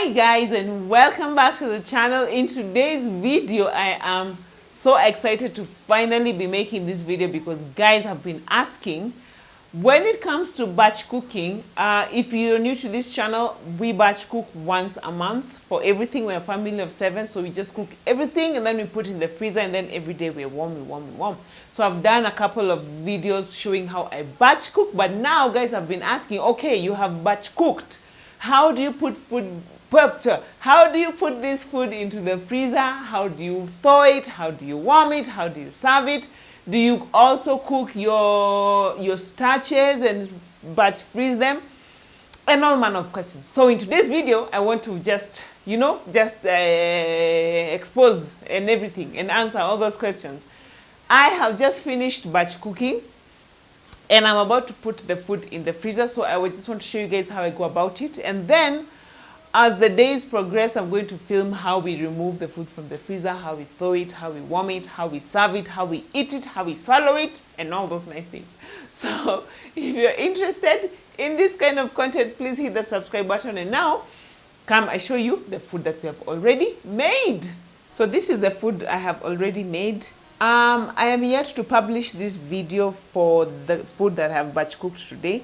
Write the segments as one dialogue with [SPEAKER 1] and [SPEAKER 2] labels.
[SPEAKER 1] Hi guys, and welcome back to the channel. In today's video I am so excited to finally be making this video because guys have been asking when it comes to batch cooking. If you're new to this channel, we batch cook once a month for everything. We're a family of 7, so we just cook everything and then we put it in the freezer, and then every day we warm. So I've done a couple of videos showing how I batch cook, but now guys have been asking, okay, you have batch cooked, how do you put this food into the freezer? How do you thaw it? How do you warm it? How do you serve it? Do you also cook your starches and batch freeze them? And all manner of questions. So in today's video, I want to just expose and everything and answer all those questions. I have just finished batch cooking, and I'm about to put the food in the freezer, so I would just want to show you guys how I go about it. And then as the days progress, I'm going to film how we remove the food from the freezer, how we thaw it, how we warm it, how we serve it, how we eat it, how we swallow it, and all those nice things. So if you're interested in this kind of content, please hit the subscribe button. And now I show you the food that we have already made. So this is the food I have already made. I am yet to publish this video for the food that I have batch cooked today,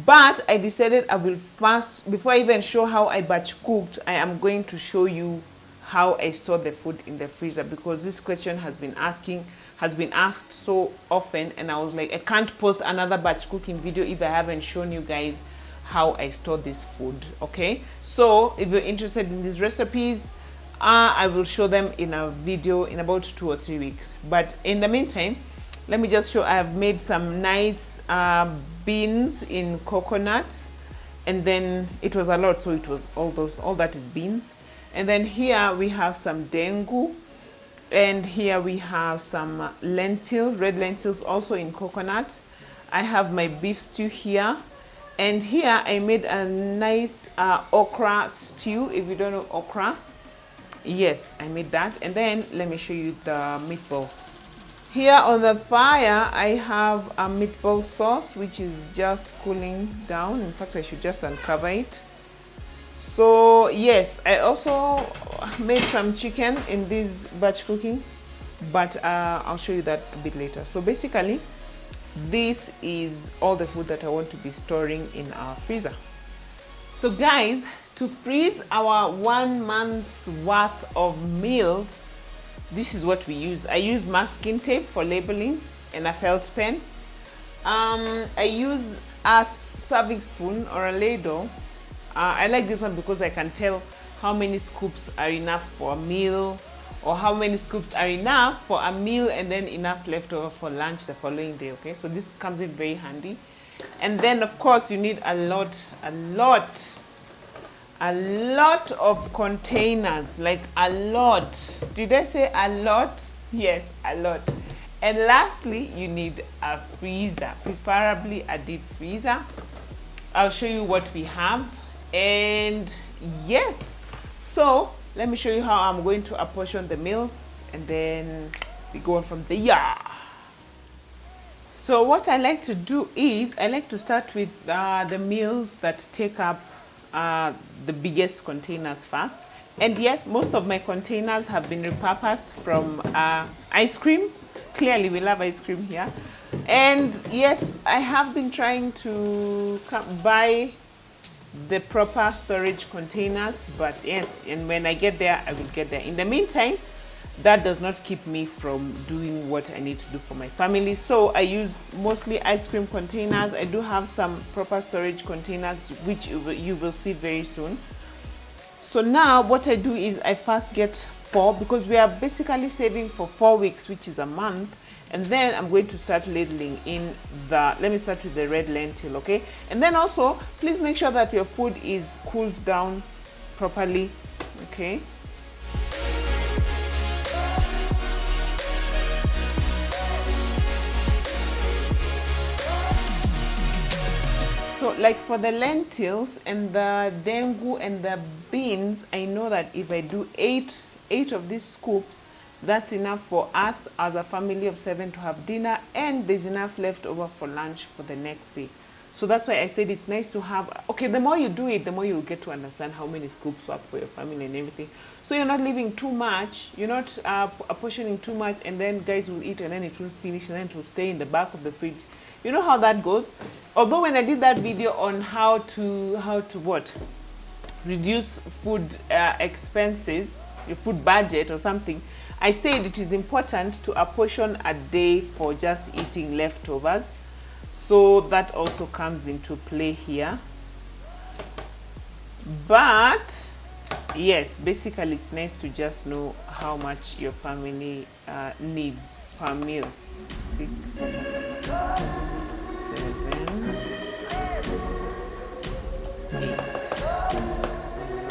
[SPEAKER 1] but I decided I will first, before I even show how I batch cooked, I am going to show you how I store the food in the freezer, because this question has been asked so often, and I was like, I can't post another batch cooking video if I haven't shown you guys how I store this food. Okay, so if you're interested in these recipes, I will show them in a video in about 2 or 3 weeks. But in the meantime, let me just show. I have made some nice beans in coconuts, and then it was a lot, so it was all that is beans. And then here we have some dengu, and here we have some lentils, red lentils, also in coconut. I have my beef stew here, and here I made a nice okra stew. If you don't know okra, yes, I made that. And then let me show you the meatballs. Here on the fire, I have a meatball sauce, which is just cooling down. In fact, I should just uncover it. So yes, I also made some chicken in this batch cooking, but I'll show you that a bit later. So basically, this is all the food that I want to be storing in our freezer. So guys, to freeze our 1 month's worth of meals, this is what we use. I use masking tape for labeling and a felt pen. I use a serving spoon or a ladle. I like this one because I can tell how many scoops are enough for a meal, or how many scoops are enough for a meal and then enough left over for lunch the following day. Okay, so this comes in very handy. And then of course you need a lot of containers, like a lot. Did I say a lot? Yes, a lot. And lastly, you need a freezer, preferably a deep freezer. I'll show you what we have. And yes, so let me show you how I'm going to apportion the meals, and then we go on from there. So what I like to do is I like to start with the meals that take up the biggest containers first. And yes, most of my containers have been repurposed from ice cream. Clearly we love ice cream here. And yes, I have been trying to buy the proper storage containers, but yes, and when I get there, I will get there. In the meantime, that does not keep me from doing what I need to do for my family. So I use mostly ice cream containers. I do have some proper storage containers, which you will see very soon. So now what I do is I first get 4, because we are basically saving for 4 weeks, which is a month. And then I'm going to start ladling in let me start with the red lentil, okay? And then also, please make sure that your food is cooled down properly, okay? So like for the lentils and the dengu and the beans, I know that if I do 8 of these scoops, that's enough for us as a family of 7 to have dinner, and there's enough left over for lunch for the next day. So that's why I said it's nice to have, okay, the more you do it, the more you'll get to understand how many scoops work for your family and everything. So you're not leaving too much, you're not apportioning too much, and then guys will eat and then it will finish and then it will stay in the back of the fridge. You know how that goes? Although when I did that video on how to what? Reduce food expenses, your food budget or something, I said it is important to apportion a day for just eating leftovers. So that also comes into play here. But yes, basically it's nice to just know how much your family needs per meal. 6, 7, 8.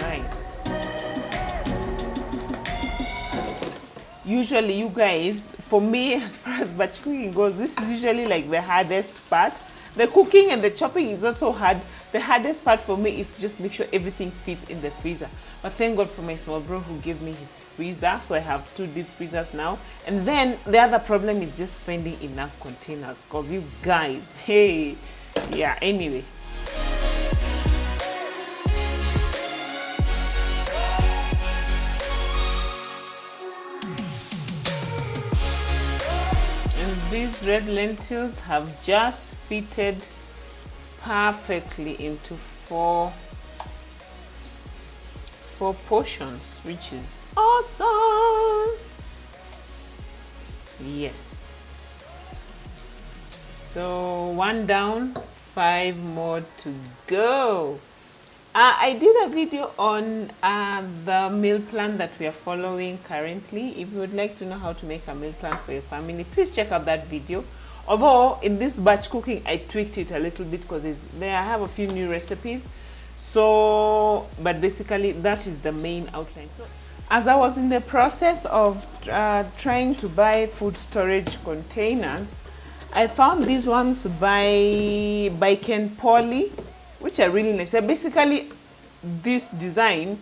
[SPEAKER 1] Right. Usually you guys, for me, as far as batch cooking goes, this is usually like the hardest part. The cooking and the chopping is also hard. The hardest part for me is to just make sure everything fits in the freezer. But thank God for my small bro who gave me his freezer. So I have 2 deep freezers now. And then the other problem is just finding enough containers. Because you guys, hey, yeah, anyway. These red lentils have just fitted perfectly into 4 portions, which is awesome. Yes. So 1 down, 5 more to go. I did a video on the meal plan that we are following currently. If you would like to know how to make a meal plan for your family, please check out that video. Although in this batch cooking, I tweaked it a little bit because I have a few new recipes. So, but basically that is the main outline. So, as I was in the process of trying to buy food storage containers, I found these ones by Ken Polly, which are really nice. They're basically this design,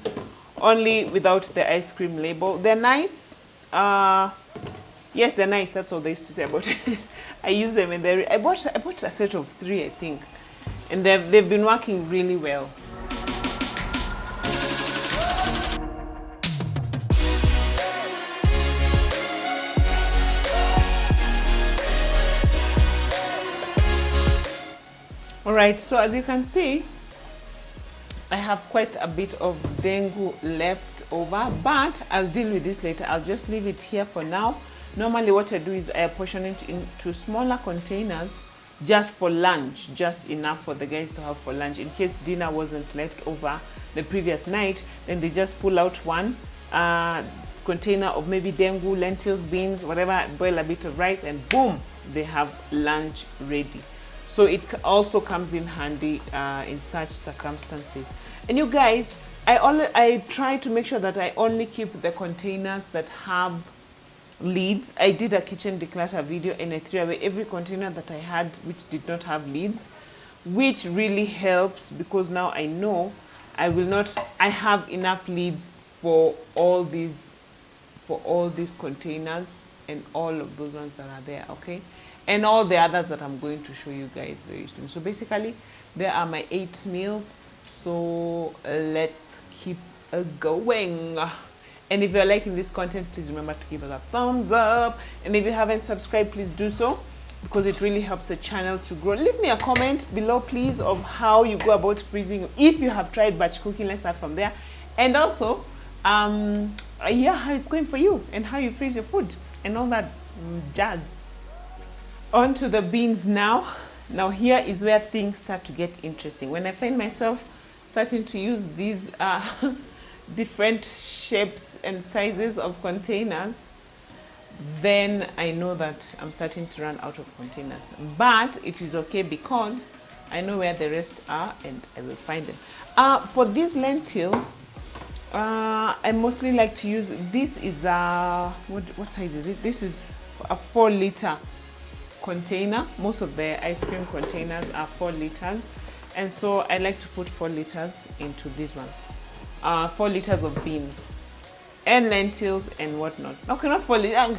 [SPEAKER 1] only without the ice cream label. They're nice. Yes, they're nice. That's all they used to say about it. I use them, and I bought a set of 3, I think, and they've been working really well. Alright, so as you can see, I have quite a bit of dengu left over, but I'll deal with this later. I'll just leave it here for now. Normally what I do is I portion it into smaller containers just for lunch, just enough for the guys to have for lunch. In case dinner wasn't left over the previous night, then they just pull out 1 container of maybe dengu, lentils, beans, whatever, boil a bit of rice, and boom, they have lunch ready. So it also comes in handy in such circumstances. And you guys, I try to make sure that I only keep the containers that have lids. I did a kitchen declutter video and I threw away every container that I had which did not have lids, which really helps because now I know I have enough lids for all these containers and all of those ones that are there, okay? And all the others that I'm going to show you guys very soon. So basically, there are my 8 meals. So let's keep going. And if you're liking this content, please remember to give us a thumbs up. And if you haven't subscribed, please do so because it really helps the channel to grow. Leave me a comment below, please, of how you go about freezing. If you have tried batch cooking, let's start from there. And also, yeah, how it's going for you and how you freeze your food and all that jazz. On to the beans now. Now here is where things start to get interesting. When I find myself starting to use these different shapes and sizes of containers, then I know that I'm starting to run out of containers. But it is okay because I know where the rest are and I will find them. For these lentils, I mostly like to use, this is what size is it? This is a 4-liter container. Most of the ice cream containers are 4 liters, and so I like to put 4 liters into these ones. 4 liters of beans and lentils and whatnot. Okay, not 4 liters.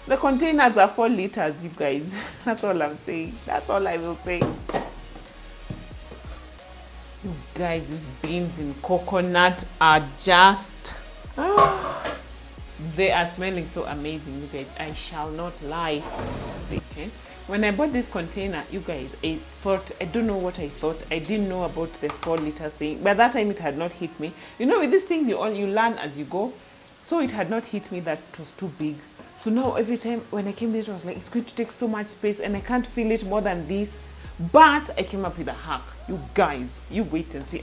[SPEAKER 1] The containers are 4 liters, you guys. That's all I'm saying. That's all I will say. Guys, these beans in coconut are just they are smelling so amazing, you guys. I shall not lie. Okay, when I bought this container, you guys, I don't know what I thought. I didn't know about the 4 liters thing. By that time it had not hit me. You know, with these things you learn as you go. So it had not hit me that it was too big. So now every time when I came there, it was like, it's going to take so much space and I can't fill it more than this. But I came up with a hack. You guys, you wait and see.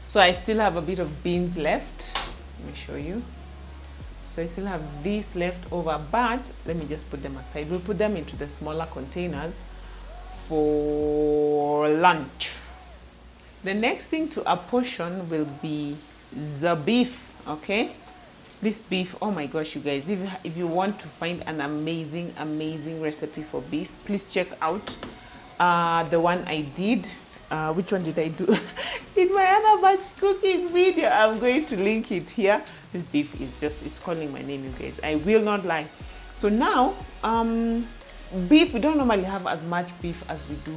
[SPEAKER 1] So I still have a bit of beans left. Let me show you. So I still have this left over, but let me just put them aside. We'll put them into the smaller containers for lunch. The next thing to apportion will be the beef, okay? This beef, oh my gosh, you guys, if you want to find an amazing recipe for beef, please check out the one I did. Which one did I do? In my other batch cooking video. I'm going to link it here. This beef is it's calling my name, you guys. I will not lie. So now, beef, we don't normally have as much beef as we do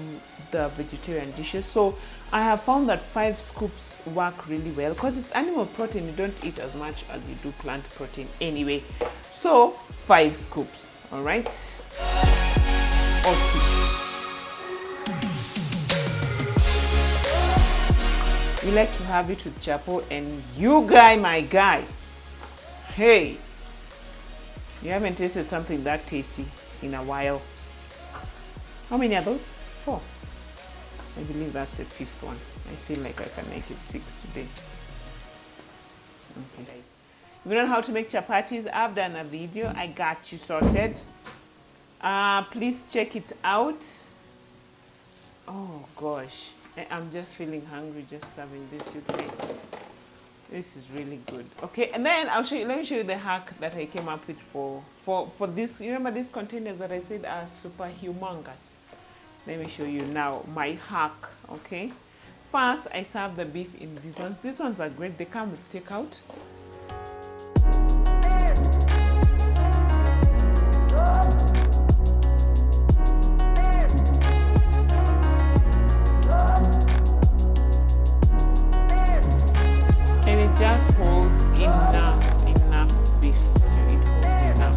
[SPEAKER 1] the vegetarian dishes. So I have found that 5 scoops work really well because it's animal protein. You don't eat as much as you do plant protein anyway. So 5 scoops, all right? Or 6. We like to have it with chapo, and you guy, my guy, hey, you haven't tasted something that tasty in a while. How many are those? 4. I believe that's the 5th one. I feel like I can make it 6 today. Okay, guys. If you don't know how to make chapatis, I've done a video. I got you sorted. Please check it out. Oh gosh, I'm just feeling hungry just serving this, you guys. This is really good. Okay, and then I'll show you. Let me show you the hack that I came up with for this. You remember these containers that I said are super humongous? Let me show you now my hack. Okay, first I serve the beef in these ones. These ones are great. They come with takeout. And it just holds enough beef. It holds enough.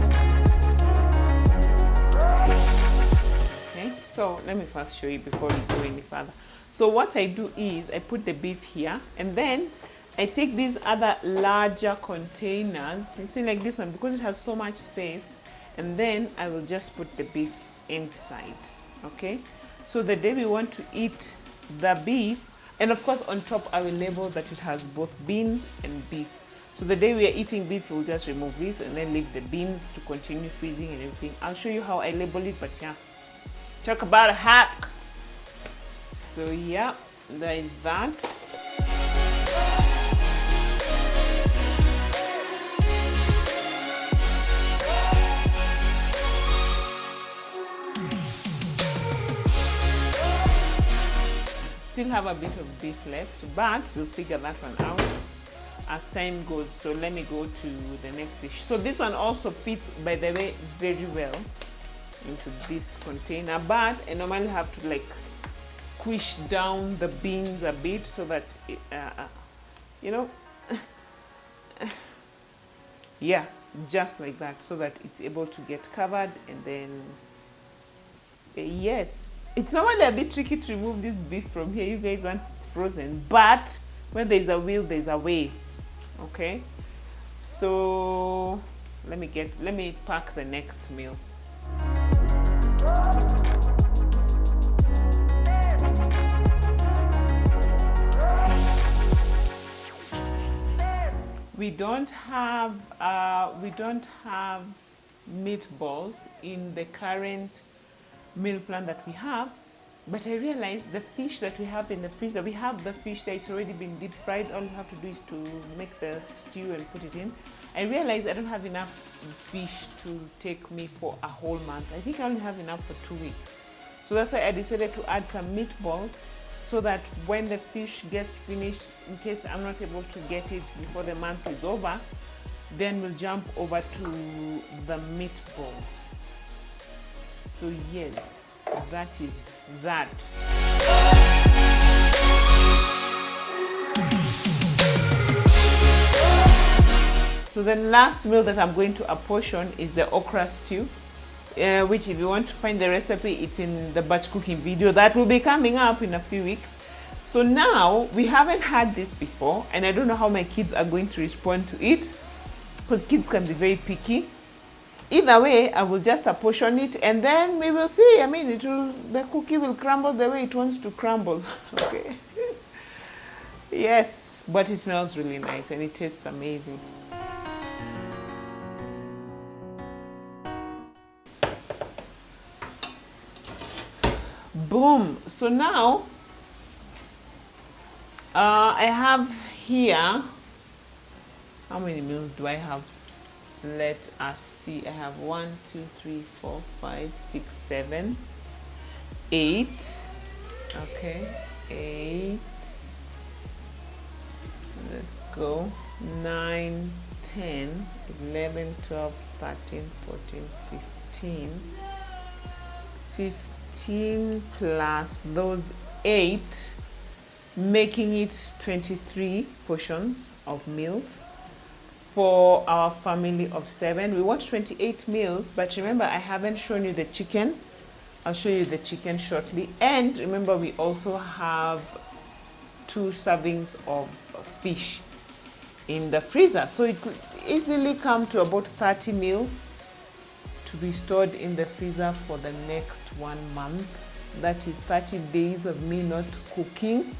[SPEAKER 1] Okay, so let me first show you before we go any further. So what I do is I put the beef here, and then I take these other larger containers, you see, like this one, because it has so much space, and then I will just put the beef inside. Okay, so the day we want to eat the beef, and of course on top I will label that it has both beans and beef. So the day we are eating beef, we'll just remove this and then leave the beans to continue freezing and everything. I'll show you how I label it, but yeah, talk about a hack. So yeah, there is that. Still have a bit of beef left, but we'll figure that one out as time goes. So let me go to the next dish. So this one also fits, by the way, very well into this container, but I normally have to like squish down the beans a bit so that it, you know, yeah, just like that, so that it's able to get covered. And then yes, it's normally a bit tricky to remove this beef from here. You guys want it frozen, but when there's a will, there's a way. Okay, so let me pack the next meal. We don't have meatballs in the current meal plan that we have, but I realized the fish that we have in the freezer, we have the fish that it's already been deep fried. All you have to do is to make the stew and put it in. I realized I don't have enough fish to take me for a whole month. I think I only have enough for 2 weeks. So that's why I decided to add some meatballs, so that when the fish gets finished, in case I'm not able to get it before the month is over, then we'll jump over to the meatballs. So yes, that is that. So the last meal that I'm going to apportion is the okra stew, which if you want to find the recipe, it's in the batch cooking video that will be coming up in a few weeks. So now we haven't had this before, and I don't know how my kids are going to respond to it, because kids can be very picky. Either way, I will just apportion it, and then we will see. I mean, the cookie will crumble the way it wants to crumble. Okay. Yes, but it smells really nice and it tastes amazing. Boom. So now I have here, how many meals do I have? Let us see. I have 1, 2, 3, 4, 5, 6, 7, 8. Okay, 8. Let's go. 9, 10, 11, 12, 13, 14, 15. 15 plus those 8, making it 23 portions of meals for our family of 7. We want 28 meals, but remember, I haven't shown you the chicken. I'll show you the chicken shortly. And remember, we also have 2 servings of fish in the freezer. So it could easily come to about 30 meals to be stored in the freezer for the next 1 month. That is 30 days of me not cooking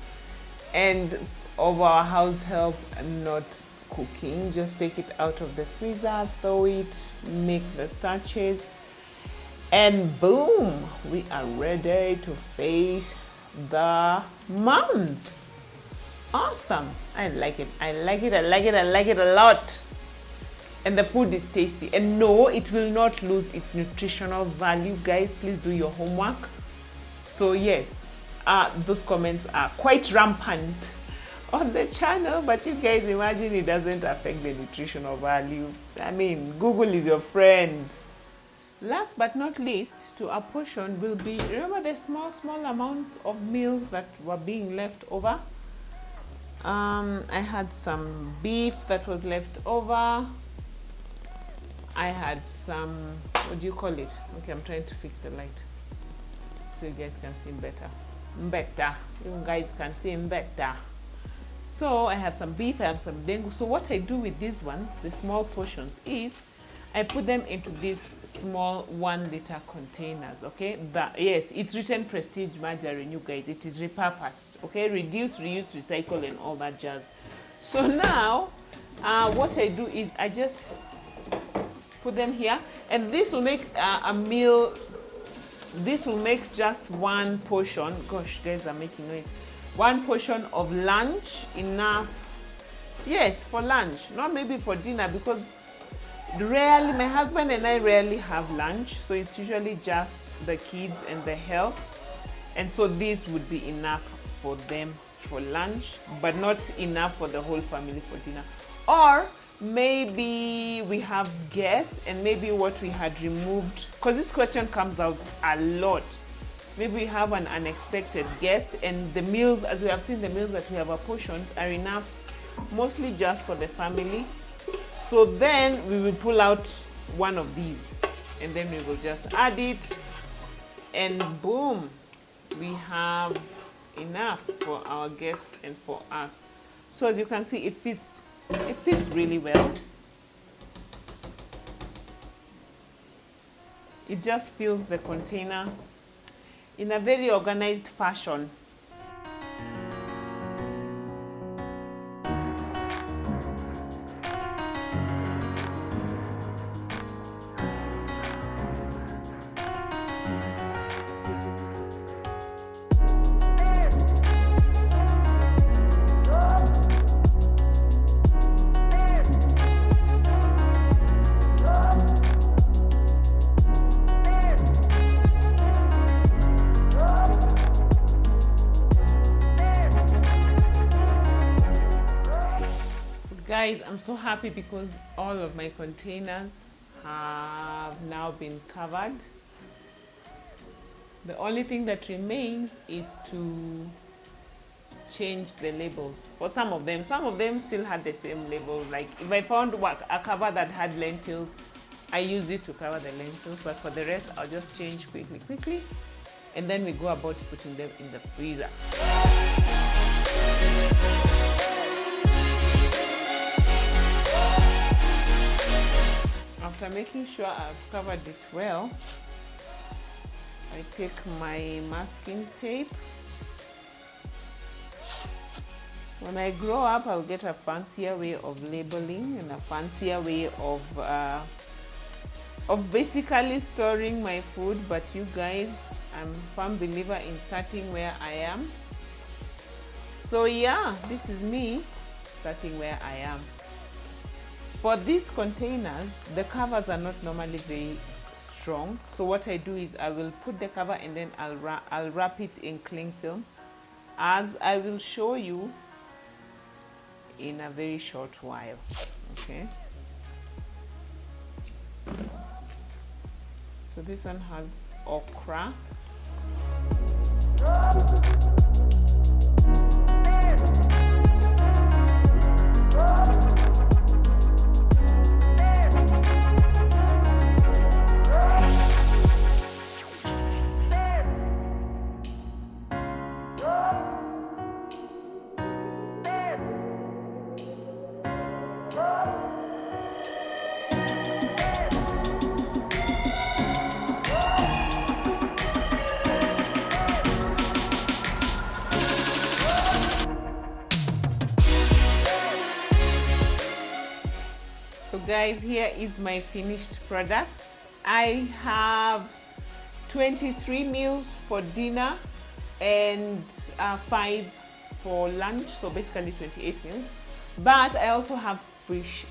[SPEAKER 1] and of our house help not cooking. Just take it out of the freezer, thaw it, make the starches, and boom, we are ready to face the month. Awesome. I like it. I like it. I like it. I like it a lot. And the food is tasty. And no, it will not lose its nutritional value. Guys, please do your homework. So yes, those comments are quite rampant on the channel, but you guys imagine it doesn't affect the nutritional value. I mean, Google is your friend. Last but not least, to apportion will be, remember the small amount of meals that were being left over? I had some beef that was left over. I had some, what do you call it? Okay, I'm trying to fix the light so you guys can see better. You guys can see better. So I have some beef, I have some dengu. So what I do with these ones, the small portions, is I put them into these small 1 liter containers. Okay, yes, it's written prestige margarine, you guys. It is repurposed. Okay, reduce, reuse, recycle, and all that jazz. So now what I do is I just put them here, and this will make a meal. This will make just 1 portion. Gosh, guys are making noise. 1 portion of lunch, enough. Yes, for lunch, not maybe for dinner, because rarely, my husband and I rarely have lunch, so it's usually just the kids and the help, and so this would be enough for them for lunch, but not enough for the whole family for dinner. Or maybe we have guests, and maybe what we had removed, because this question comes out a lot, maybe we have an unexpected guest, and the meals, as we have seen, the meals that we have apportioned are enough mostly just for the family. So then we will pull out one of these, and then we will just add it, and boom, we have enough for our guests and for us. So as you can see, it fits really well. It just fills the container in a very organized fashion. Guys, I'm so happy because all of my containers have now been covered. The only thing that remains is to change the labels for some of them. Some of them still had the same label. Like if I found a cover that had lentils, I use it to cover the lentils, but for the rest I'll just change quickly, and then we go about putting them in the freezer. After making sure I've covered it well, I take my masking tape. When I grow up, I'll get a fancier way of labeling and a fancier way of basically storing my food. But you guys, I'm a firm believer in starting where I am. So yeah, this is me starting where I am. For these containers, the covers are not normally very strong. So what I do is I will put the cover and then I'll wrap it in cling film, as I will show you in a very short while. Okay, so this one has okra. So guys, here is my finished products. I have 23 meals for dinner and 5 for lunch, so basically 28 meals. But I also have fish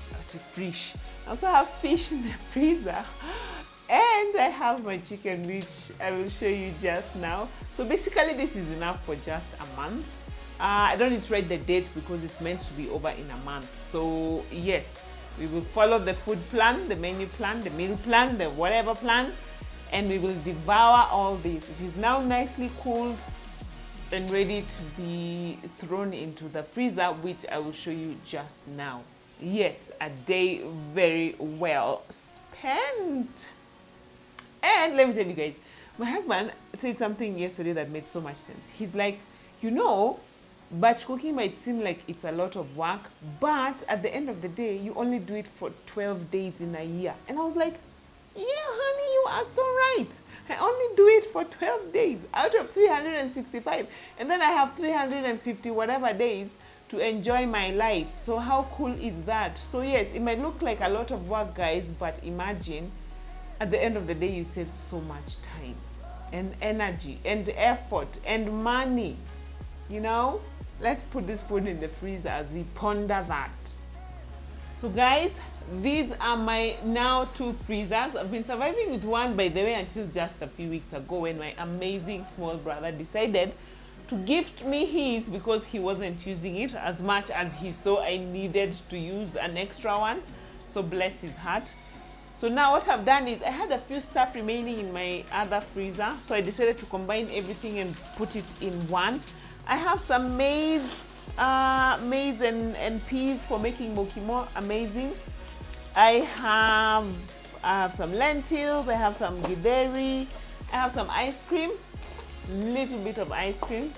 [SPEAKER 1] in the freezer, and I have my chicken, which I will show you just now. So basically this is enough for just a month. I don't need to write the date because it's meant to be over in a month. So yes, we will follow the food plan, the menu plan, the meal plan, the whatever plan, and we will devour all this. It is now nicely cooled and ready to be thrown into the freezer, which I will show you just now. Yes, a day very well spent. And let me tell you guys, my husband said something yesterday that made so much sense. He's like, you know, batch cooking might seem like it's a lot of work, but at the end of the day, you only do it for 12 days in a year. And I was like, yeah, honey, you are so right. I only do it for 12 days out of 365. And then I have 350 whatever days to enjoy my life. So how cool is that? So yes, it might look like a lot of work, guys, but imagine at the end of the day, you save so much time and energy and effort and money, you know? Let's put this food in the freezer as we ponder that. So guys, these are my now 2 freezers. I've been surviving with one, by the way, until just a few weeks ago when my amazing small brother decided to gift me his because he wasn't using it as much as he saw I needed to use an extra one. So bless his heart. So now what I've done is I had a few stuff remaining in my other freezer. So I decided to combine everything and put it in one. I have some maize and peas for making mokimo, amazing. I have some lentils, I have some githeri, I have some ice cream, little bit of ice cream.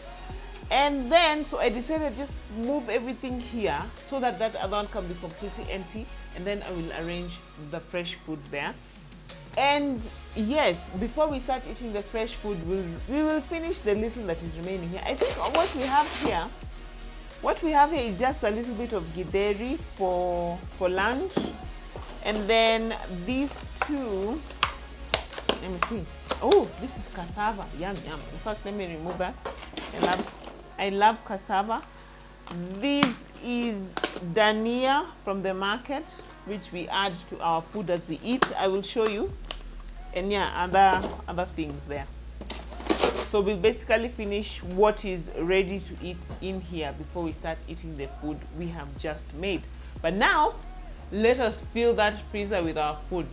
[SPEAKER 1] And then, so I decided just move everything here so that that other one can be completely empty. And then I will arrange the fresh food there. And yes, before we start eating the fresh food, we will finish the little that is remaining here. I think what we have here is just a little bit of githeri for lunch. And then these two, let me see. Oh, this is cassava. Yum, yum. In fact, let me remove that. I love cassava. This is dania from the market, which we add to our food as we eat. I will show you. And yeah, other things there. So we'll basically finish what is ready to eat in here before we start eating the food we have just made. But now, let us fill that freezer with our food.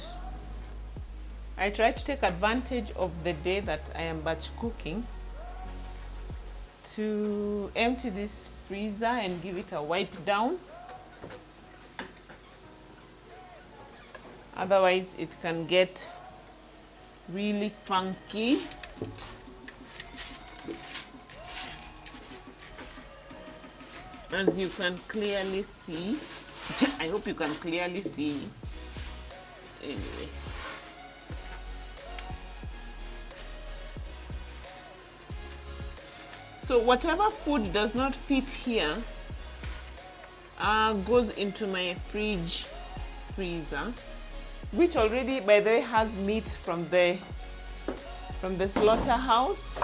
[SPEAKER 1] I try to take advantage of the day that I am batch cooking to empty this freezer and give it a wipe down. Otherwise it can get really funky. As you can clearly see, I hope you can clearly see. Anyway. So whatever food does not fit here goes into my freezer, which already, by the way, has meat from the slaughterhouse.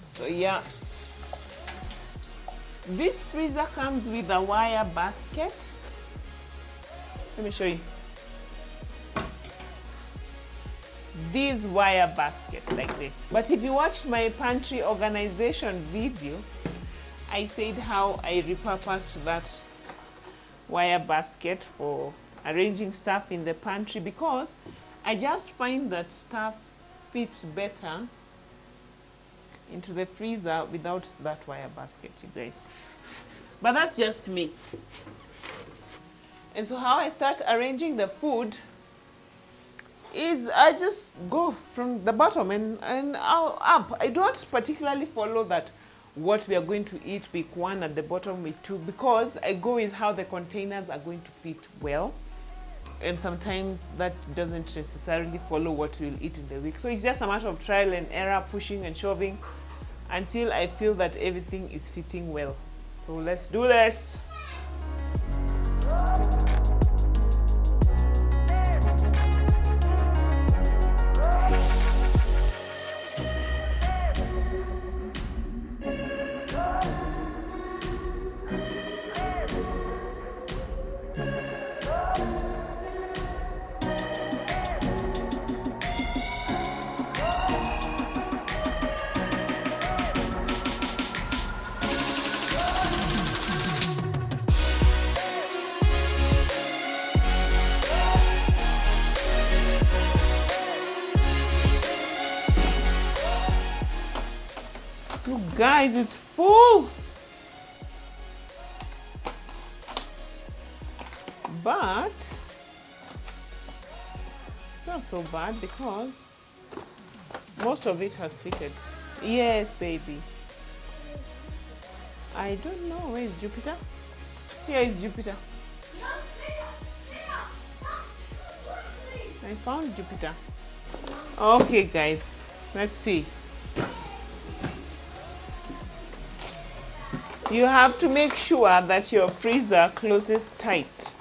[SPEAKER 1] So yeah, this freezer comes with a wire basket. Let me show you. This wire basket like this. But if you watched my pantry organization video, I said how I repurposed that wire basket for arranging stuff in the pantry, because I just find that stuff fits better into the freezer without that wire basket, you guys. But that's just me. And so how I start arranging the food is I just go from the bottom and up. I don't particularly follow that what we are going to eat week 1 at the bottom, week 2, because I go with how the containers are going to fit well. And sometimes that doesn't necessarily follow what we'll eat in the week. So it's just a matter of trial and error, pushing and shoving until I feel that everything is fitting well. So let's do this. Look, guys, it's full. But it's not so bad because most of it has fitted. Yes, baby. I don't know. Where is Jupiter? Here is Jupiter. I found Jupiter. Okay, guys. Let's see. You have to make sure that your freezer closes tight.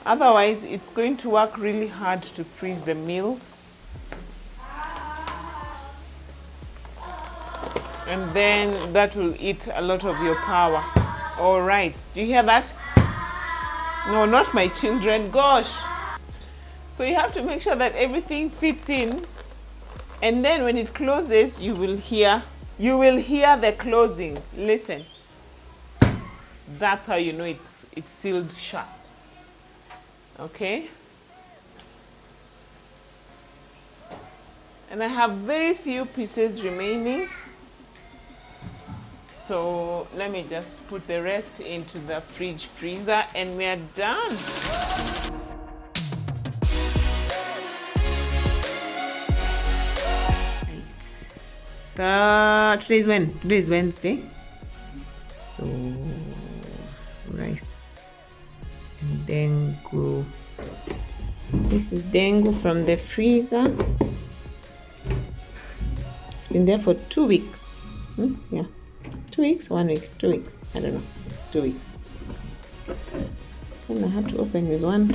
[SPEAKER 1] Otherwise, it's going to work really hard to freeze the meals. And then that will eat a lot of your power. All right, do you hear that? No, not my children, gosh. So you have to make sure that everything fits in. And then when it closes, you will hear the closing. Listen. That's how you know it's sealed shut. Okay? And I have very few pieces remaining. So let me just put the rest into the freezer and we are done. Today is when? Today is Wednesday. So rice and dengu. This is dengu from the freezer. It's been there for 2 weeks. Yeah. 2 weeks, 1 week, 2 weeks. I don't know. 2 weeks. And I have to open with one.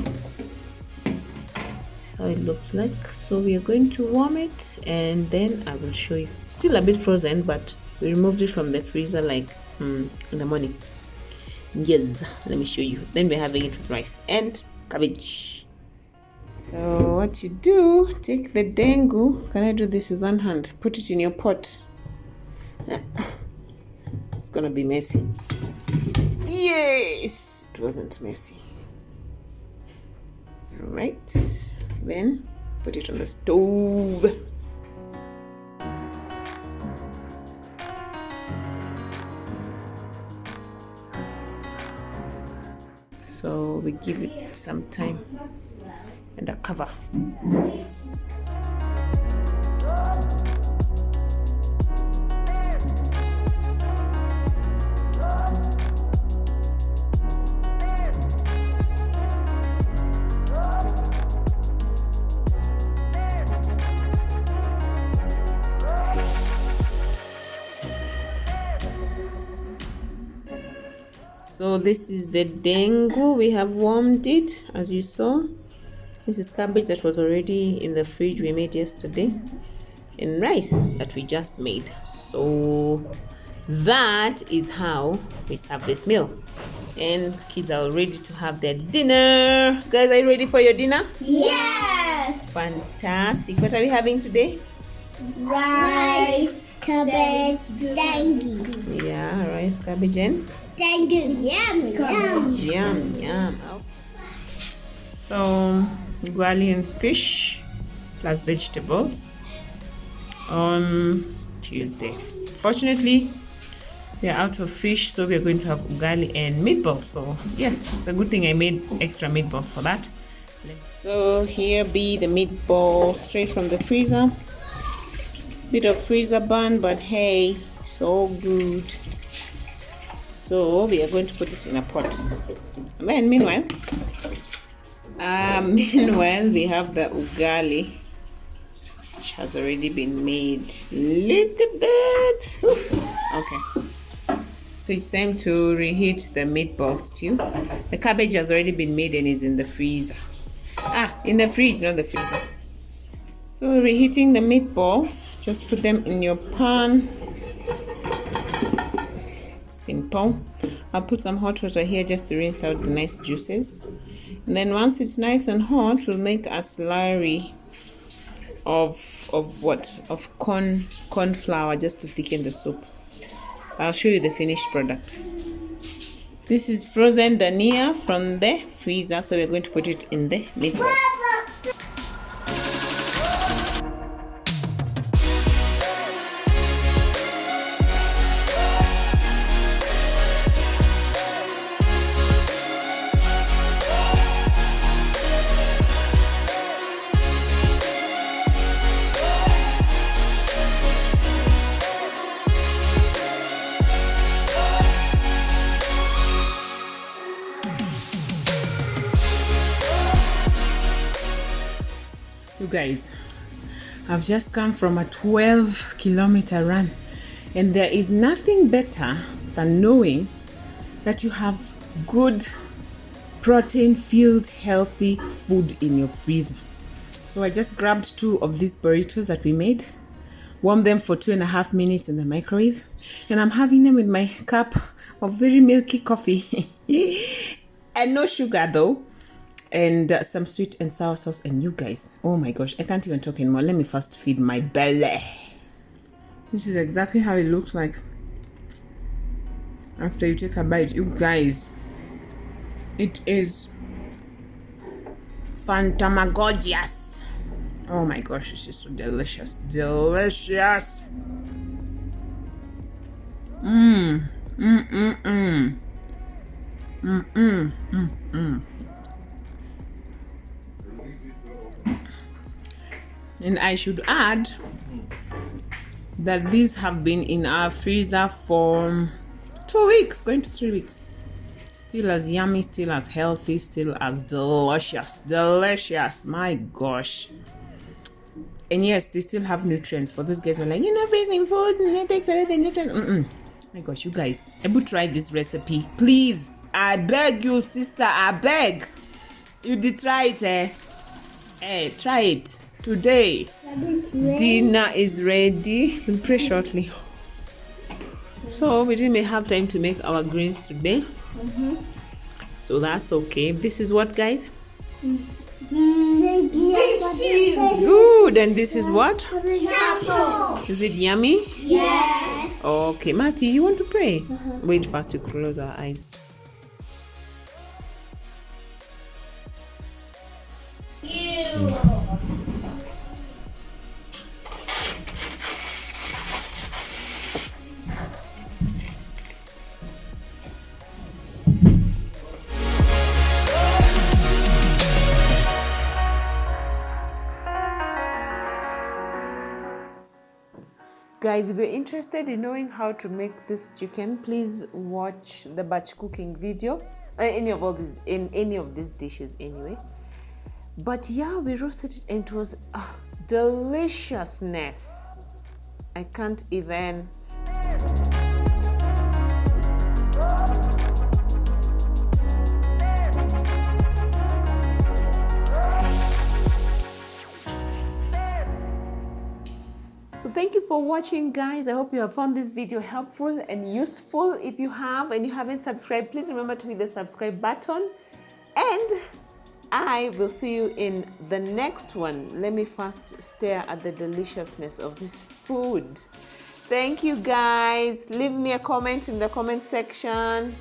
[SPEAKER 1] That's how it looks like. So we are going to warm it and then I will show you. Still a bit frozen, but we removed it from the freezer like in the morning. Yes, let me show you. Then we're having it with rice and cabbage. So what you do, take the dengu. Can I do this with one hand? Put it in your pot. It's gonna be messy. Yes, it wasn't messy. Right, then put it on the stove. So we give it some time and a cover. So this is the dengu. We have warmed it, as you saw. This is cabbage that was already in the fridge we made yesterday, and rice that we just made. So that is how we serve this meal. And kids are all ready to have their dinner. Guys, are you ready for your dinner?
[SPEAKER 2] Yes!
[SPEAKER 1] Fantastic. What are we having today?
[SPEAKER 2] Rice, cabbage, dengu.
[SPEAKER 1] Yeah, rice, cabbage, and
[SPEAKER 2] Dengu. Yum, yum.
[SPEAKER 1] yum, yum. So, ugali and fish plus vegetables on Tuesday. Fortunately, we are out of fish, so we are going to have ugali and meatballs. So, yes, it's a good thing I made extra meatballs for that. So, here be the meatball straight from the freezer. Bit of freezer burn, but hey, so good. So we are going to put this in a pot. And then meanwhile we have the ugali, which has already been made. Look at that. Okay, so it's time to reheat the meatball stew. The cabbage has already been made and is in the freezer. In the fridge, not the freezer. So reheating the meatballs, just put them in your pan. Simple. I'll put some hot water here just to rinse out the nice juices, and then once it's nice and hot, we'll make a slurry of corn flour just to thicken the soup. I'll show you the finished product. This is frozen dania from the freezer, so we're going to put it in the meatball. You guys, I've just come from a 12-kilometer run, and there is nothing better than knowing that you have good protein-filled healthy food in your freezer. So I just grabbed 2 of these burritos that we made, warmed them for 2.5 minutes in the microwave, and I'm having them with my cup of very milky coffee and no sugar though, and some sweet and sour sauce. And you guys, oh my gosh, I can't even talk anymore. Let me first feed my belly. This is exactly how it looks like after you take a bite. You guys, it is fantamagorious. Oh my gosh, this is so delicious. Delicious. And I should add that these have been in our freezer for 2 weeks, going to 3 weeks. Still as yummy, still as healthy, still as delicious. Delicious, my gosh. And yes, they still have nutrients. For those guys who are like, freezing food and it takes away the nutrients. My gosh, you guys, able to try this recipe, please. I beg you, sister, I beg. You did try it, eh? Hey, try it today. Dinner is ready. We'll pray shortly. So we didn't have time to make our greens today. So that's okay. This is what, guys? Good. And this is what? Is it yummy?
[SPEAKER 2] Yes.
[SPEAKER 1] Okay, Matthew, you want to pray? Wait first to close our eyes. Guys, if you're interested in knowing how to make this chicken, please watch the batch cooking video. In any of these dishes anyway. But yeah, we roasted it and it was deliciousness. I can't even. So thank you for watching, guys. I hope you have found this video helpful and useful. If you have and you haven't subscribed, please remember to hit the subscribe button. And I will see you in the next one. Let me first stare at the deliciousness of this food. Thank you, guys. Leave me a comment in the comment section.